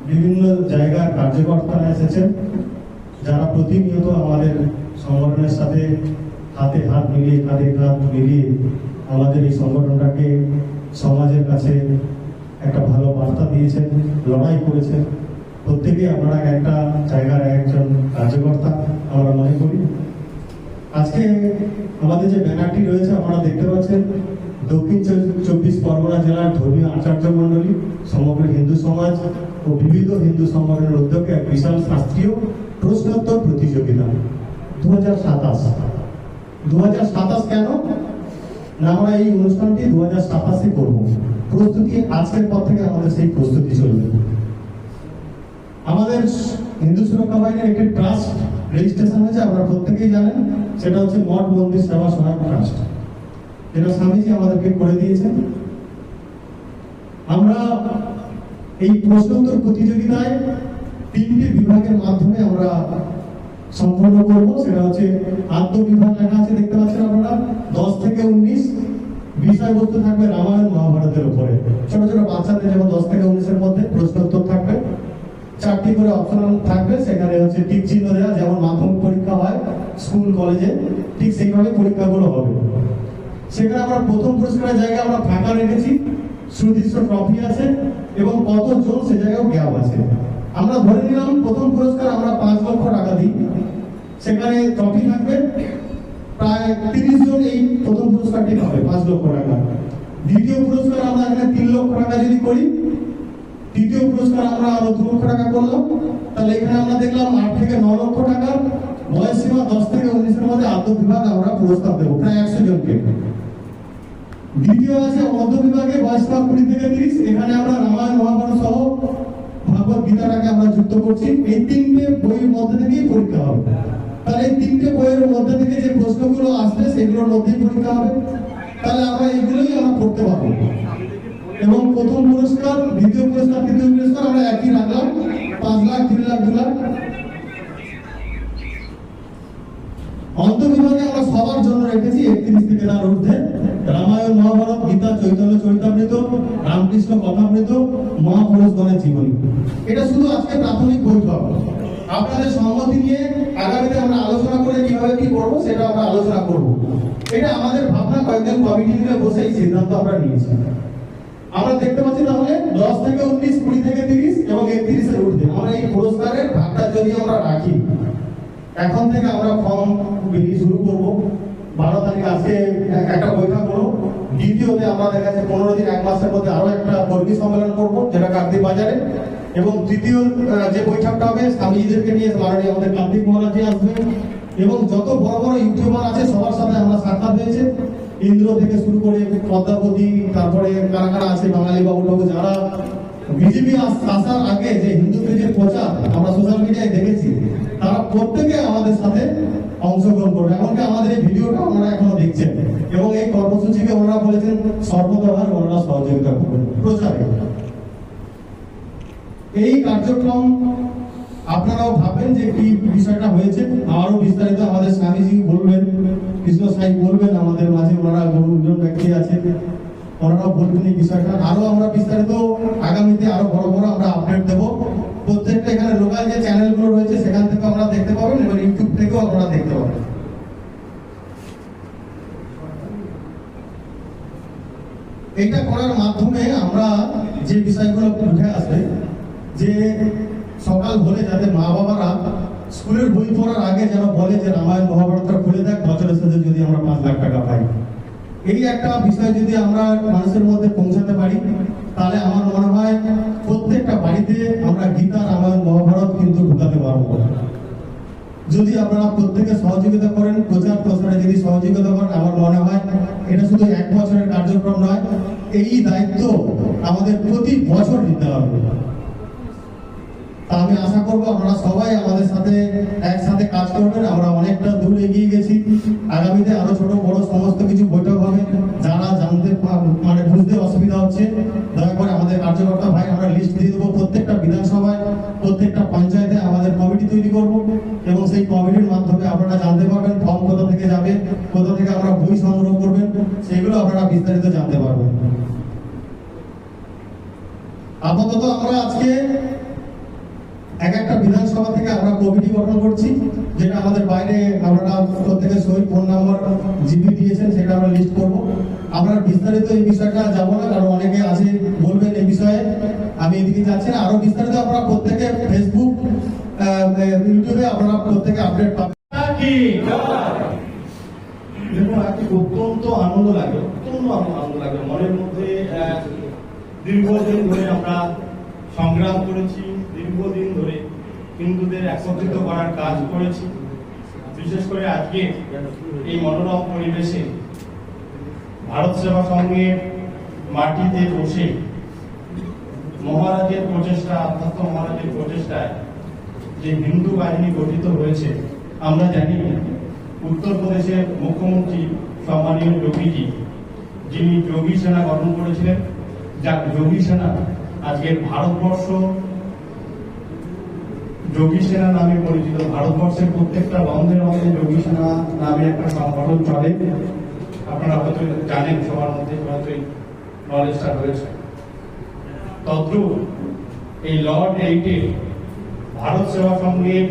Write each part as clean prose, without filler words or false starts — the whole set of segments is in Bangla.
বিভিন্ন জায়গার কার্যকর্তারা এসেছেন, যারা প্রতিনিয়ত আমাদের সংগঠনের সাথে হাতে হাত মিলিয়ে, কাঁধে কাঁধ মিলিয়ে আমাদের এই সংগঠনটাকে সমাজের কাছে একটা ভালো বার্তা দিয়েছেন, লড়াই করেছেন। প্রত্যেকেই আপনারা একটা জায়গার একজন কার্যকর্তা আমরা মনে করি। আজকে আমাদের যে ব্যানারটি রয়েছে আপনারা দেখতে পাচ্ছেন, দক্ষিণ 24 পরগনা জেলার ধর্মীয় আচার্য মণ্ডলী, সমগ্র হিন্দু সমাজ ও বিবিধ হিন্দু সংগঠনের উদ্যোগে এক বিশাল শাস্ত্রীয় প্রশ্নোত্তর প্রতিযোগিতা 2027 কেন না, আমরা এই অনুষ্ঠানটি 2027 করবো। প্রস্তুতি আজকের পর থেকে আমাদের সেই প্রস্তুতি চলবে। আমাদের হিন্দু সুরক্ষা বাহিনীর একটি ট্রাস্ট রেজিস্ট্রেশন হয়েছে, আপনারা প্রত্যেকেই জানেন, সেটা হচ্ছে মঠ মন্দির সেবা সহায়ক ট্রাস্ট, যেটা স্বামীজি আমাদেরকে করে দিয়েছেন। আমরা এই প্রশ্নোত্তর প্রতিযোগিতায় 3টি বিভাগের মাধ্যমে আমরা সম্পন্ন করব। সেটা হচ্ছে আত্মবিভাগ লেখা আছে, দেখতে পাচ্ছেন আপনারা, 10 থেকে 19। বিষয়বস্তু থাকবে রামায়ণ মহাভারতের উপরে। ছোট ছোট বাচ্চাদের যেমন 10 থেকে 19-এর মধ্যে প্রশ্নোত্তর থাকবে। 4টি করে অপশনাল থাকবে, সেখানে হচ্ছে টিক চিহ্ন দেওয়া, যেমন মাধ্যমিক পরীক্ষা হয় স্কুল কলেজে, ঠিক সেইভাবে পরীক্ষাগুলো হবে। সেখানে আমরা প্রথম পুরস্কারের জায়গায় আমরা ফাঁকা রেখেছি, সুনির্দিষ্ট ট্রফি আছে এবং কতজন সে জায়গায় গ্যাপ আছে। আমরা ধরে নিলাম প্রথম পুরস্কার আমরা 5 লক্ষ টাকা দিই, সেখানে ট্রফি থাকবে, প্রায় 30 জন এই প্রথম পুরস্কারটি পাবে 5 লক্ষ টাকা। দ্বিতীয় পুরস্কার আমরা এখানে 3 লক্ষ টাকা যদি করি, তৃতীয় পুরস্কার আমরা আরো 2 লক্ষ টাকা করলাম, তাহলে এখানে আমরা দেখলাম 8 থেকে 9 লক্ষ টাকা। বয়স সীমা 10 থেকে 19-এর মধ্যে আদ্য বিভাগ আমরা পুরস্কার দেবো প্রায় 100 জনকে। দ্বিতীয় আছে মধ্য বিভাগে, বয়স সীমা 20 থেকে 30, এখানে আমরা রামায়ণ মহাভারত সহ ভগবত গীতাটাকে আমরা যুক্ত করছি। এই 3টে বইয়ের মধ্যে থেকেই পরীক্ষা হবে। তাহলে এই 3টে বইয়ের মধ্যে থেকে যে প্রশ্নগুলো আসবে সেগুলোর মধ্যেই পরীক্ষা হবে। তাহলে আমরা এইগুলোই আমরা পড়তে পারবো। এবং প্রথম পুরস্কার, দ্বিতীয় পুরস্কার, তৃতীয় পুরস্কার আমরা একই রাখলাম, 5 লাখ, 3 লাখ, 2 লাখ। অন্তর্বিভাগে আমরা সবার জন্য রেখেছি 31 থেকে তার ঊর্ধ্বে রামায়ণ মহাভারত, গীতা, চৈতন্য চরিতামৃত, রামকৃষ্ণ কথামৃত, মহাপুরুষগণের জীবনী। এটা শুধু আজকে প্রাথমিক বৈঠক। আপনাদের সম্মতি নিয়ে আগামীতে আমরা আলোচনা করে কিভাবে কি করবো সেটা আমরা আলোচনা করব। এটা আমাদের ভাবনা, কয়েকজন কমিটি মিলে বসে এই সিদ্ধান্ত আমরা নিয়েছি। আমরা দেখতে পাচ্ছি তাহলে 10 থেকে 19, 20 থেকে 30 এবং 31-এর ঊর্ধ্বে আমরা এই পুরস্কারের ভাগটা যদি আমরা রাখি, এখন থেকে আমরা ফর্ম বিলি শুরু করব। 12 তারিখ আজকে একটা বৈঠক হলো। দ্বিতীয়তে আমরা দেখা যাচ্ছে 15 দিন, 1 মাসের মধ্যে আরো একটা কর্মী সম্মেলন করব, যেটা কার্তিক বাজারে। এবং তৃতীয় যে বৈঠকটা হবে, স্বামীজিদেরকে নিয়ে মাননীয় আমাদের কার্তিক মহারাজি আসবে এবং যত বড় বড় ইউটিউবার আছে সবার সাথে আমরা সাক্ষাৎ হয়েছে। ইন্দ্র থেকে শুরু করে পদ্মাবতী, তারপরে কারা কারা আছে, বাঙালি বাবু, যারা বিজেপি আসার আগে যে হিন্দুত্বের যে প্রচার আমরা সোশ্যাল মিডিয়ায় দেখেছি, তারা প্রত্যেকে আমাদের সাথে অংশগ্রহণ করবে। এমনকি আমাদের এই ভিডিওটা ওনারা এখনো দেখছেন এবং এই কর্মসূচিকে ওনারা বলেছেন সর্বতভাবে ওনারা সহযোগিতা করবেন প্রচারে। এই কার্যক্রম আপনারাও ভাববেন যে কি বিষয়টা হয়েছে। আরো বিস্তারিত আমাদের স্বামীজি বলবেন, কৃষ্ণ সাই বলবেন, আমাদের মাঝে ওনারা গুরুজন ব্যক্তি আছে, ওনারাও বলবেন এই বিষয়টা। আরো আমরা বিস্তারিত আগামীতে আরো বড় বড় আমরা আপডেট দেবো। প্রত্যেকটা এখানে লোকাল যে চ্যানেলগুলো রয়েছে সেখান থেকে আমরা দেখতে পাবেন এবং ইউটিউব থেকেও আপনারা দেখতে পাবেন। এটা করার মাধ্যমে আমরা যে বিষয়গুলো উঠে আসবে, যে সকাল হলে যাতে মা বাবারা স্কুলের বই পড়ার আগে যেন বলে যে রামায়ণ মহাভারতটা খুলে দেখ, বছরের শেষে যদি আমরা 5 লাখ টাকা পাই। এই একটা বিষয় যদি আমরা মানুষের মধ্যে পৌঁছাতে পারি, তাহলে আমার মনে হয় প্রত্যেকটা বাড়িতে আমরা গীতা, রামায়ণ মহাভারত কিন্তু ঢুকাতে পারবো। যদি আপনারা প্রত্যেকে সহযোগিতা করেন, প্রচার প্রসারে যদি সহযোগিতা করেন, আমার মনে হয় এটা শুধু 1 বছরের কার্যক্রম নয়, এই দায়িত্ব আমাদের প্রতি বছর নিতে হবে। আমি আশা করবো আপনারা সবাই আমাদের সাথে একসাথে কাজ করবেন। আমরা অনেকটা দূর এগিয়ে গেছি, আগামীতে আরো ছোট বড় সমস্ত কিছু বৈঠক হবে। যারা জানতে মানে বুঝতে অসুবিধা হচ্ছে, দয়া করে আমাদের কার্যকর্তা ভাই আমরা লিস্ট দিয়ে দেবো। প্রত্যেকটা বিধানসভায়, প্রত্যেকটা পঞ্চায়েতে আমাদের কমিটি তৈরি করব এবং সেই কমিটির মাধ্যমে আপনারা জানতে পারবেন ফর্ম কোথা থেকে যাবে, কোথা থেকে আমরা বই সংগ্রহ করবেন, সেগুলো আপনারা বিস্তারিত জানতে পারবেন। আপাতত আমরা আজকে এক একটা বিধানসভা থেকে আমরা কমিটি গঠন করছি, যেটা আমাদের বাইরে আমরা প্রত্যেকের সই ফোন নাম্বার জিপি দিয়েছেন, সেটা আমরা লিস্ট করব। আমরা বিস্তারিত এই বিষয়টা যাবো না, কারণ অনেকে আছে বলবেন এই বিষয়ে, আমি এদিকে যাচ্ছি না। আরো বিস্তারিত আপনারা প্রত্যেকে ফেসবুক, ইউটিউবে আপনারা প্রত্যেকে আপডেট পাবেন। দেখুন, আজকে অত্যন্ত আনন্দ লাগে, মনের মধ্যে। দীর্ঘদিন ধরে আমরা সংগ্রাম করেছি, দীর্ঘদিন ধরে হিন্দুদের একত্রিত করার কাজ করেছি। বিশেষ করে আজকে এই মনোরম পরিবেশে ভারত সেবা সংঘের মাটিতে বসে মহারাজের প্রচেষ্টা, আধ্যাত্ম মহারাজের প্রচেষ্টায় যে হিন্দু বাহিনী গঠিত হয়েছে, আমরা জানি উত্তরপ্রদেশের মুখ্যমন্ত্রী সম্মানীয় যোগীজি, যিনি যোগী সেনা গঠন করেছিলেন, যার যোগী সেনা আজকের ভারতবর্ষ যোগী সেনা নামে পরিচিত। ভারতবর্ষের প্রত্যেকটা রন্ধে রন্ধে যোগী সেনা নামে একটা সংগঠন চলে, আপনারা হয়তো জানেন, সবার মধ্যে হয়তো নলেজটা রয়েছে। তদ্রুপ এই লর্ড এইটের ভারত সেবা সংঘের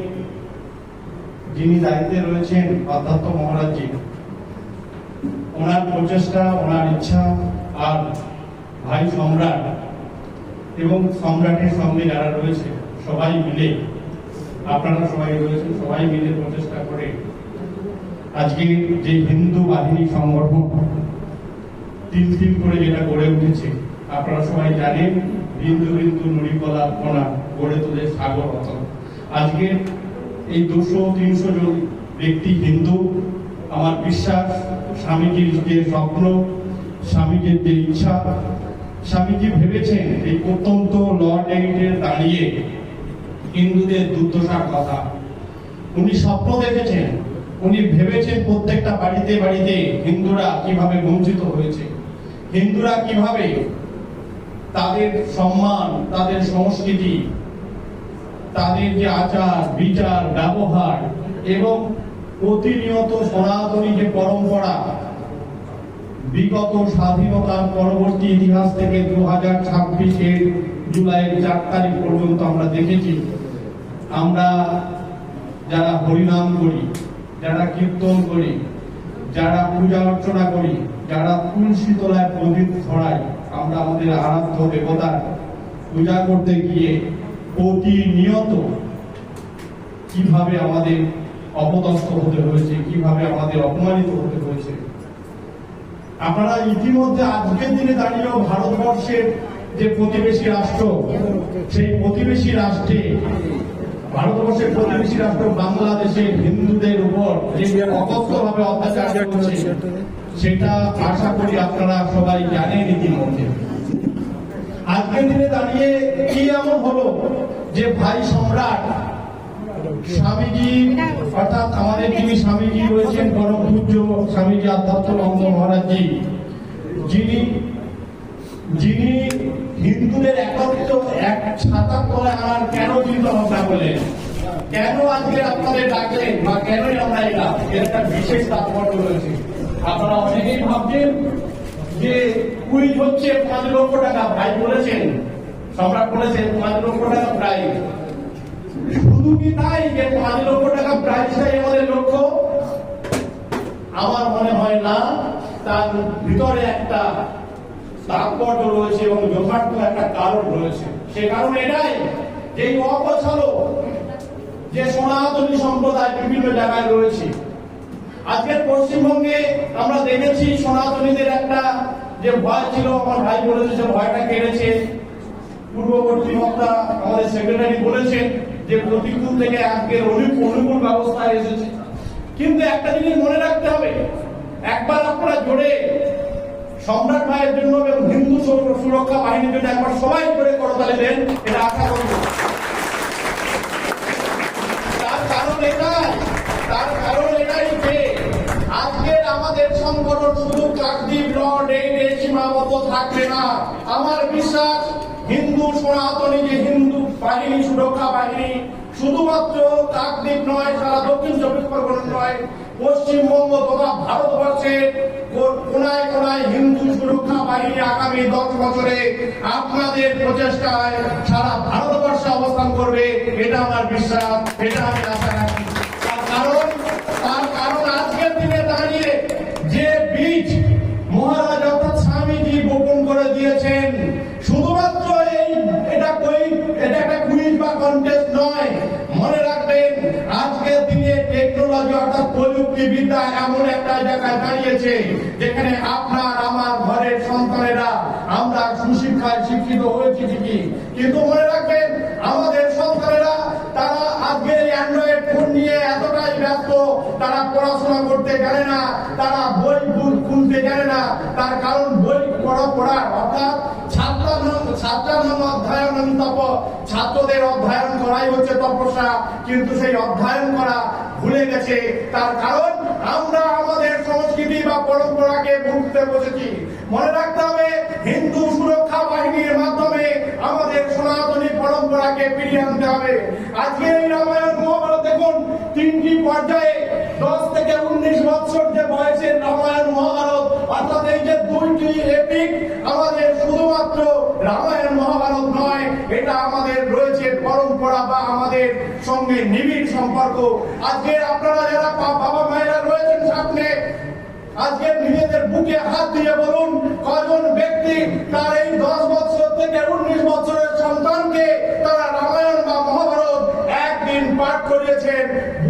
যিনি দায়িত্বে রয়েছেন আধ্যাত্ম মহারাজজি, ওনার প্রচেষ্টা, ওনার ইচ্ছা, আর ভাই সম্রাট এবং সম্রাটের সঙ্গে যারা রয়েছে সবাই মিলে, আপনারা সবাই রয়েছেন, সবাই মিলে প্রচেষ্টা করে আজকে যে হিন্দু বাহিনী সংগঠন তিল তিল করে যেটা গড়ে উঠেছে, আপনারা সবাই জানেন, বিন্দু বিন্দু নুড়িকলা কোনা গড়ে তোলে সাগর অতল। আজকে এই 200-300 জন ব্যক্তি হিন্দু, আমার বিশ্বাস স্বামীজির যে স্বপ্ন, স্বামীজির যে ইচ্ছা, স্বামীজি ভেবেছেন এই প্রত্যন্ত লর্ড এইটের দাঁড়িয়ে হিন্দুদের দুর্দশার কথা উনি স্বপ্ন দেখেছেন, উনি ভেবেছেন প্রত্যেকটা বাড়িতে বাড়িতে হিন্দুরা কিভাবে বঞ্চিত হয়েছে, হিন্দুরা কিভাবে তাদের সম্মান, তাদের সংস্কৃতি, তাদের যে আচার বিচার ব্যবহার এবং প্রতিনিয়ত সনাতনী যে পরম্পরা বিগত স্বাধীনতার পরবর্তী ইতিহাস থেকে 2026-এর জুলাইয়ের 4 তারিখ পর্যন্ত আমরা দেখেছি। আমরা যারা হরিনাম করি, যারা কীর্তন করি, যারা পূজা অর্চনা করি, যারা তুলসী তলায় প্রদীপ ধরাই, আমরা আমাদের আরাধ্য দেবতার পূজা করতে গিয়ে প্রতিনিয়ত কিভাবে আমাদের অপদস্থ হতে হয়েছে, কিভাবে আমাদের অপমানিত হতে হয়েছে। আপনারা ইতিমধ্যে আজকের দিনে দাঁড়িয়েও ভারতবর্ষের যে প্রতিবেশী রাষ্ট্র, সেই প্রতিবেশী রাষ্ট্রে, ভারতবর্ষের প্রতিবেশী রাষ্ট্র বাংলাদেশের হিন্দুদের উপর যে অকথ্যভাবে অত্যাচার করছে, সেটা আশা করি আপনারা সবাই জানেন ইতিমধ্যে। আজকের দিনে দাঁড়িয়ে কি এমন হলো যে ভাই সম্রাট স্বামীজি, অর্থাৎ আমাদের যিনি স্বামীজি রয়েছেন, পরম পূজ্য স্বামীজি আধ্যাত্মানন্দ মহারাজজি, যিনি হিন্দুদের একত্রিত এক ছাতার তলায় আনার কেন চিন্তা ভাবনা করলেন, কেন আজকে আপনাদের ডাকলেন, বা কেনই আমরা এলাম, এর একটা বিশেষ তাৎপর্য রয়েছে। আপনারা অনেকেই ভাবছেন যে কুইজ হচ্ছে 5 লক্ষ টাকা, ভাই বলেছেন, সম্রাট বলেছেন 5 লক্ষ টাকা প্রাইজ। শুধু কি তাই যে 5 লক্ষ টাকা প্রাইজটাই আমাদের লক্ষ্য? আমার মনে হয় না, তার ভিতরে একটা তাৎপর্য রয়েছে এবং যথার্থ একটা কারণ রয়েছে। সে কারণ এটাই যে অপছালো যে সনাতনী সম্প্রদায় বিভিন্ন জায়গায় রয়েছে। আজকের পশ্চিমবঙ্গে আমরা দেখেছি সনাতনীদের একটা যে ভয় ছিল, আমার ভাই বলেছে যে ভয়টা কেড়েছে। পূর্ববর্তী বক্তা আমাদের সেক্রেটারি বলেছেন যে প্রতিকূল থেকে আজকের অনুকূল ব্যবস্থায় এসেছে। কিন্তু একটা জিনিস মনে রাখতে হবে, একবার আপনারা জোরে সম্রাট ভাইয়ের জন্য এবং হিন্দু সুরক্ষা বাহিনীর জন্য একবার সবাই করে করতালি দেন, এটা আশা করব। তার কারণ এটাই যে আজকের আমাদের সংগঠন শুধু কাকদ্বীপ লর্ড এইটে সীমাবদ্ধ থাকবে না। আমার বিশ্বাস হিন্দু সনাতনী যে হিন্দু বাহিনী, সুরক্ষা বাহিনী শুধুমাত্র কাকদ্বীপ নয়, সারা দক্ষিণ 24 পরগনা নয়, পশ্চিমবঙ্গ তথা ভারতবর্ষের কোনায় কোনায় হিন্দু সুরক্ষা বাহিনী আগামী 10 বছরে আপনাদের প্রচেষ্টায় সারা ভারতবর্ষে অবস্থান করবে। এটা আমার বিশ্বাস, এটা আমি আশা রাখি। তার কারণ আজকের দিনে দাঁড়িয়ে যে বীজ মহারাজ অর্থাৎ স্বামীজি বপন করে দিয়েছেন, শুধুমাত্র এটা একটা কুইজ বা কন্টেস্ট নয়। মনে রাখবেন আজকের দিনে টেকনোলজি অর্থাৎ প্রযুক্তিবিদ্যা এমন একটা জায়গায় দাঁড়িয়েছে যেখানে আপনার আমার ঘরের সন্তানেরা আমরা সুশিক্ষায় শিক্ষিত হয়েছি ঠিকই, কিন্তু মনে রাখবেন আমাদের সন্তানেরা তারা আজকের অ্যান্ড্রয়েড ফোন নিয়ে এতটাই ব্যস্ত, তারা পড়াশোনা করতে জানে না, তারা বই খুলতে জানে না। তার কারণ বই পড়া অর্থাৎ ছাত্রদের অধ্যয়ন করাই হচ্ছে তপস্যা, কিন্তু সেই অধ্যয়ন করা ভুলে গেছে। তার কারণ আমরা আমাদের সংস্কৃতি বা পরম্পরাকে ভুলতে বসেছি। মনে রাখতে হবে হিন্দু সুরক্ষা বাহিনীর মাধ্যমে আমাদের সনাতনী পরম্পরাকে ফিরিয়ে আনতে হবে। আজকে এই রামায়ণ মহাভারত দেখুন, 3টি পর্যায়ে 10 থেকে 19 বছর যে বয়সের রামায়ণ মহাভারত, অর্থাৎ এই যে 2টি এপিক আমাদের শুধুমাত্র রামায়ণ মহাভারত নয়, এটা আমাদের রয়েছে পরম্পরা বা আমাদের সঙ্গে নিবিড় সম্পর্ক। আজকে আপনারা যারা বাবা মায়েরা রয়েছেন সামনে, আজকে নিজেদের বুকে হাত দিয়ে বলুন কজন ব্যক্তি তার এই 10 বছর থেকে 19 বছরের সন্তানকে তারা রামায়ণ বা মহাভারত একদিন পাঠ করিয়েছেন?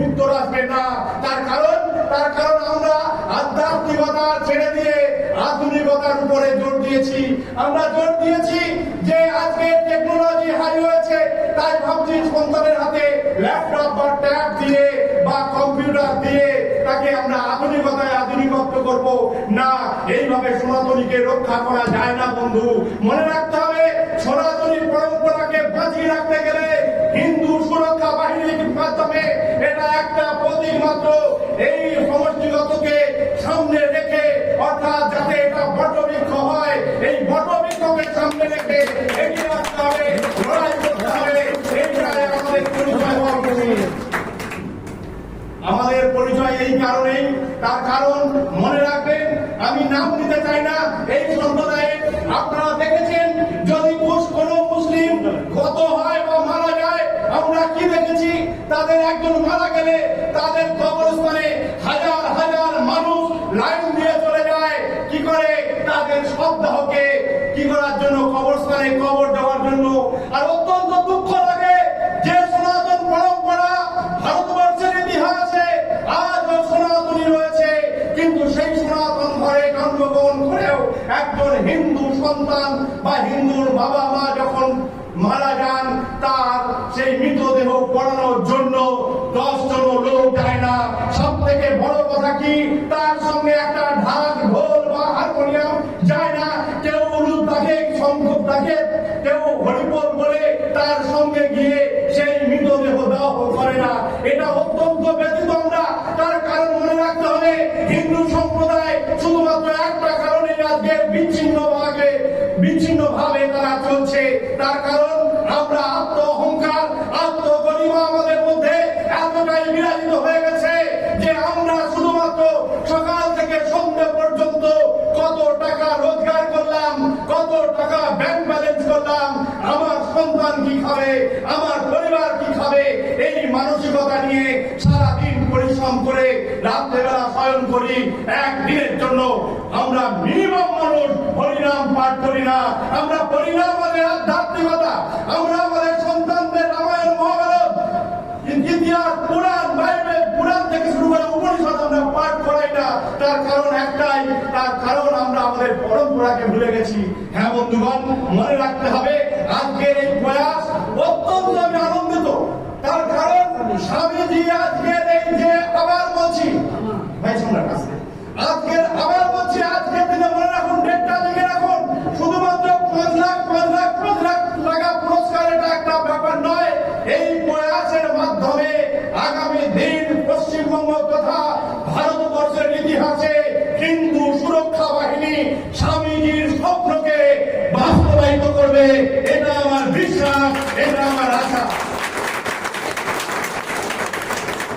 উত্তর আসবে না। তার কারণ আমরা আধ্যাত্মিকতা ছেড়ে দিয়ে আধুনিকতার উপরে জোর দিয়েছি। আমরা জোর দিয়েছি যে আজকে টেকনোলজি হাই হয়েছে, তাই ভাবছি সন্তানের হাতে ল্যাপটপ বা ট্যাব দিয়ে বা কম্পিউটার দিয়ে তাকে আমরা আধুনিকত্ব করব না। এইভাবে সনাতনীকে রক্ষা করা যায় না বন্ধু। মনে রাখতে হবে সনাতনী পরম্পরাকে বাঁচিয়ে রাখতে গেলে হিন্দু সুরক্ষা বাহিনীর মাধ্যমে এটা একটা প্রতীক মাত্র। এই সমষ্টিগতকে সামনে রেখে, অর্থাৎ যাতে এটা বটবৃক্ষ হয়, এই বটবৃক্ষকে সামনে রেখে এগিয়ে আসতে হবে, লড়াই করতে হবে। এইটাই আমাদের পরিচয় হওয়া উচিত। আমাদের পরিচয় এই কারণেই, তার কারণ মনে রাখবেন আমি নাম নিতে চাই না, এই সম্প্রদায়ে আপনারা দেখেছেন যদি কোন মুসলিম গত হয় বা মারা যায়, আমরা কি দেখেছি? তাদের একজন মারা গেলে তাদের কবরস্থানে হাজার হাজার মানুষ লাইন দিয়ে চলে যায়। কি করে? তাদের সবদাহকে কি করার জন্য? কবরস্থানে কবর দেওয়ার জন্য। আর অত্যন্ত দুঃখ লাগে যে সনাতন পরম্পরা ভারতবর্ষের ইতিহাসে আজও সনাতনী রয়েছে, কিন্তু সেই সনাতন ঘরে জন্মগ্রহণ করেও একজন হিন্দু সন্তান বা হিন্দুর বাবা মা যখন মারা যান, তার সেই মৃতদেহ পড়ানোর জন্য 10 জন লোক যায় না। সব থেকে বড় কথা কি, তার সঙ্গে একটা ঢাক ঢোল বা হারমোনিয়াম যায় না। কেউ উলুদ থাকে, শঙ্খ থাকে, কেউ হরিবোল বলে তার সঙ্গে গিয়ে সেই মৃতদেহ দাহ করে না। এটা অত্যন্ত ব্যতীত আমরা। তার কারণ মনে রাখতে হবে হিন্দু সম্প্রদায় শুধুমাত্র একটা কারণে আজকে বিচ্ছিন্ন ভাবে তারা চলছে। তার কারণ আমরা আত্ম অহংকার, আত্মগরিমা আমাদের মধ্যে এতটাই বিরাজিত হয়ে গেছে যে আমরা শুধুমাত্র সকাল থেকে সন্ধ্যা পর্যন্ত কত টাকা রোজগার করলাম, কত টাকা ব্যাংক ব্যালেন্স করলাম, আমার সন্তান কি খাবে, আমার পরিবার কি খাবে, এই মানসিকতা নিয়ে সারাদিন পরিশ্রম করে রাত্রেবেলা শয়ন করি। একদিনের জন্য আমরা মিনিমাম মানুষ হরিনাম পাঠ করি না। আমরা পড়ি না আমাদের আধ্যাত্মিকতা, আমরা আমাদের সন্তানদের রামায়ণ মহাভারত ইতিহাস পুরাণ বাইবেল পুরাণ থেকে শুরু করে উপনিষদ আমরা পাঠ করাই না। তার কারণ একটাই, তার কারণ আমরা আমাদের পরম্পরাকে ভুলে গেছি। হ্যাঁ বন্ধুগণ, মনে রাখতে হবে আজকের এই প্রয়াস অত্যন্ত আমি আনন্দিত। তার কারণ স্বামীজি আজকের এই যে আবার বলছি ভাই সম্রাট কাছে আজকের আবার বলছি, আজকের দিনে মনে রাখুন, ডেটটা লিখে রাখুন, শুধুমাত্র 5 লাখ টাকা পুরস্কার এটা একটা ব্যাপার নয়। এই প্রয়াসের মাধ্যমে আগামী দিন পশ্চিমবঙ্গ তথা ভারতবর্ষের ইতিহাসে হিন্দু সুরক্ষা বাহিনী স্বামীজির স্বপ্নকে বাস্তবায়িত করবে। এটা আমার বিশ্বাস, এটা আমার আশা।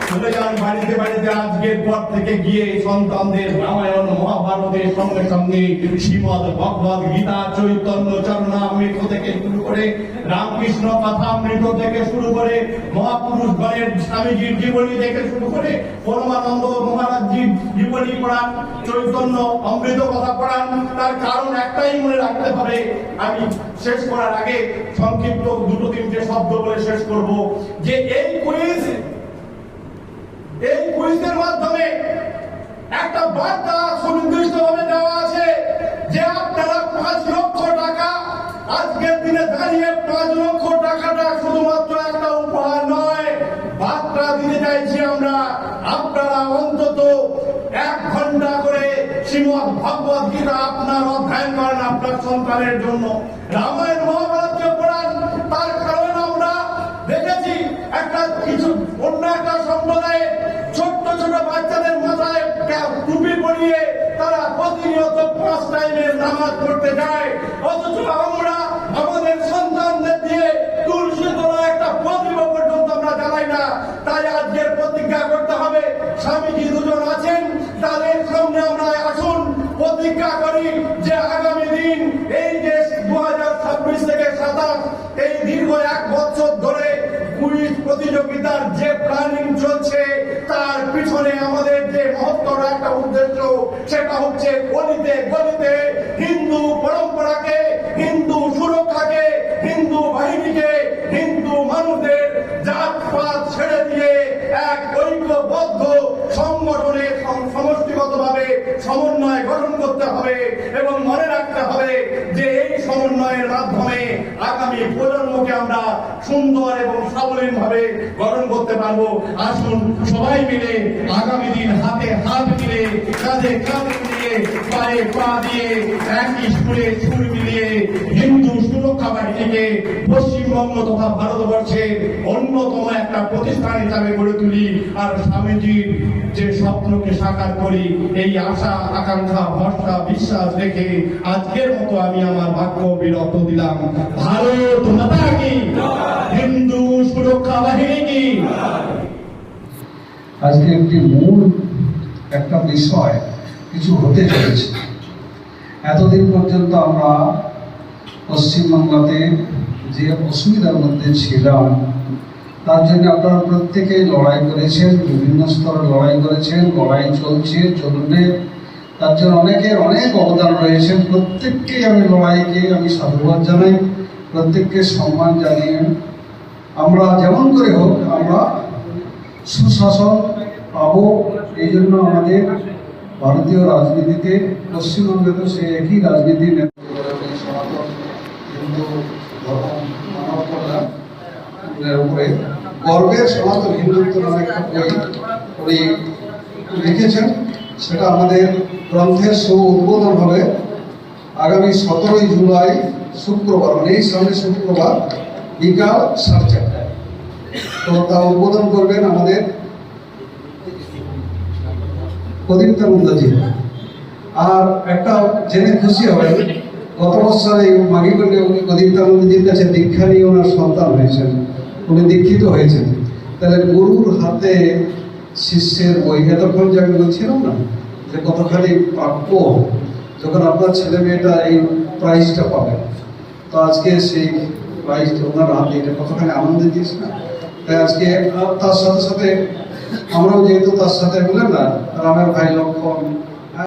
চলে যান বাড়িতে বাড়িতে আজকের পর থেকে গিয়ে সন্তানদের রামায়ণ মহাভারতের সঙ্গে সঙ্গে শ্রীমদ ভগবদ গীতা চৈতন্য চরণামৃত থেকে শুরু করে রামকৃষ্ণ কথামৃত থেকে শুরু করে মহাপুরুষ গণের স্বামীজির জীবনী থেকে শুরু করে পরমানন্দ মহারাজজির জীবনী পড়ান, চৈতন্য অমৃত কথা পড়ান। তার কারণ একটাই মনে রাখতে হবে, আমি শেষ করার আগে সংক্ষিপ্ত দুটো তিনটে শব্দ বলে শেষ করব, যে এই কুইজের মাধ্যমে একটা বার্তা সুনির্দিষ্টভাবে দেওয়া আছে যে আপনারা 5 লক্ষ টাকা, আজকের দিনে দাঁড়িয়ে 5 লক্ষ টাকাটা শুধুমাত্র একটা উপহার নয়, বার্তা দিতে চাইছি আমরা, আপনারা অন্তত 1 ঘন্টা করে শ্রীমদ ভগবদ গীতা আপনার অধ্যয়ন করেন আপনার সন্তানের জন্য, রামায়ণ মহাভারত পড়ান। তার কারণ আমরা দেখেছি অন্য একটা সম্প্রদায়ে ছোট্ট ছোট বাচ্চাদের মাথায় টুপি পরিয়ে তারা প্রতিনিয়ত 5 টাইমের নামাজ পড়তে যায়, অথচ আমরা আমাদের সন্তানদের দিয়ে তুলসী তলা একটা প্রদীপ পর্যন্ত আমরা জ্বালাই না। তাই আজকের প্রতিজ্ঞা করতে হবে, স্বামীজি দুজন আছেন, তাদের সামনে আমরা আসুন প্রতিজ্ঞা করি যে আগামী দিন এই যে 2026 থেকে 27 এই দীর্ঘ 1 বছর ধরে কুইজ প্রতিযোগিতার যে প্ল্যানিং চলছে তার পিছনে আমাদের যে মহত্তর একটা উদ্দেশ্য, সেটা হচ্ছে গলিতে গলিতে হিন্দু পরম্পরাকে, হিন্দু সুরক্ষাকে, হিন্দু বাহিনীকে, হিন্দু মানুষদের জাতপাত ছেড়ে দিয়ে এক ঐক্যবদ্ধ সংগঠনে সমষ্টিগতভাবে সমন্বয় গঠন করতে হবে এবং মনে রাখতে হবে যে এই সমন্বয়ের মাধ্যমে আগামী প্রজন্মকে আমরা সুন্দর এবং সাবলীল ভাবে গঠন করতে পারবো। আসুন সবাই মিলে আগামী দিন হাতে হাত মিলে, কাঁধে কাঁধ মিলিয়ে, পায়ে পা দিয়ে একই সুরে সুর মিলিয়ে হিন্দু সুরক্ষা বাহিনীকে পশ্চিমবঙ্গ তথা ভারতবর্ষের অন্যতম একটা প্রতিষ্ঠান হিসাবে গড়ে তুলি, আর স্বামীজির যে স্বপ্নকে সাকার করি, এই আশা আকাঙ্ক্ষা ভরসা বিশ্বাস রেখে আজকের মতো আমি আমার বাক্য বিরত দিলাম। ভারত মাতা কি, হিন্দু সুরক্ষা বাহিনী কি। আজকে একটি মূল একটা বিষয় কিছু হতে চলেছে। এতদিন পর্যন্ত আমরা পশ্চিমবাংলাতে যে অসুবিধার মধ্যে ছিলাম, তার জন্য আপনারা প্রত্যেকেই লড়াই করেছেন, বিভিন্ন স্তরে লড়াই করেছেন, লড়াই চলবে, তার জন্য অনেকের অনেক অবদান রয়েছে। প্রত্যেককেই আমি লড়াইকে আমি সাধুবাদ জানাই, প্রত্যেককে সম্মান জানিয়ে আমরা যেমন করে হোক আমরা সুশাসন পাবো। এই জন্য আমাদের ভারতীয় রাজনীতিতে, পশ্চিমবঙ্গে তো সে একই রাজনীতি, সনাতন হিন্দু ধর্ম মানব কল্যাণের উপরে গর্বের সনাতন হিন্দুত্ব নামে একটা বই উনি লিখেছেন। সেটা আমাদের গ্রন্থের উদ্বোধন হবে আগামী 17 জুলাই শুক্রবার, মানে এই সামনে শুক্রবার বিকাল 4:30। তো তা উদ্বোধন করবেন আমাদের প্রদীপ্তানন্দজি। আর একটা জেনে খুশি হবেন, গত বছর এই মাঘিগণ্ডে উনি প্রদীপ্তানন্দজির কাছে দীক্ষা নিয়ে ওনার সন্তান হয়েছেন, উনি দীক্ষিত হয়েছেন। তাহলে গুরুর হাতে শিষ্যের বই, এতক্ষণ যে আমি বলছিলাম না যে কতখানি প্রাপ্য, যখন আপনার ছেলে মেয়েটা এই প্রাইজটা পাবে, তো আজকে সেই প্রাইজটা ওনার হাতে, এটা কতখানি আনন্দ দিয়েছে না। তাই আজকে তার সাথে সাথে আমরাও যেহেতু তার সাথে বললেন না, রামের ভাই লক্ষ্মণ